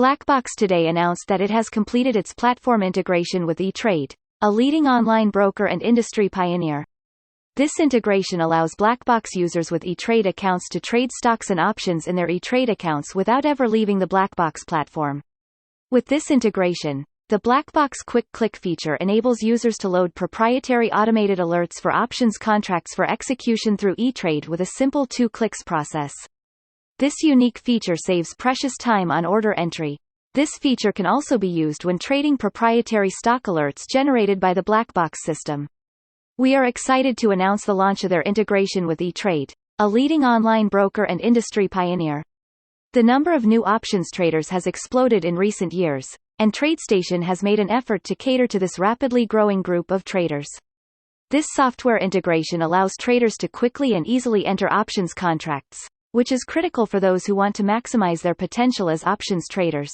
BLBX today announced that it has completed its platform integration with ETrade, a leading online broker and industry pioneer. This integration allows BLBX users with ETrade accounts to trade stocks and options in their ETrade accounts without ever leaving the BLBX platform. With this integration, the BLBX Quick Click feature enables users to load proprietary automated alerts for options contracts for execution through ETrade with a simple 2 clicks process. This unique feature saves precious time on order entry. This feature can also be used when trading proprietary stock alerts generated by the BLBX system. We are excited to announce the launch of their integration with ETrade, a leading online broker and industry pioneer. The number of new options traders has exploded in recent years, and TradeStation has made an effort to cater to this rapidly growing group of traders. This software integration allows traders to quickly and easily enter options contracts, which is critical for those who want to maximize their potential as options traders.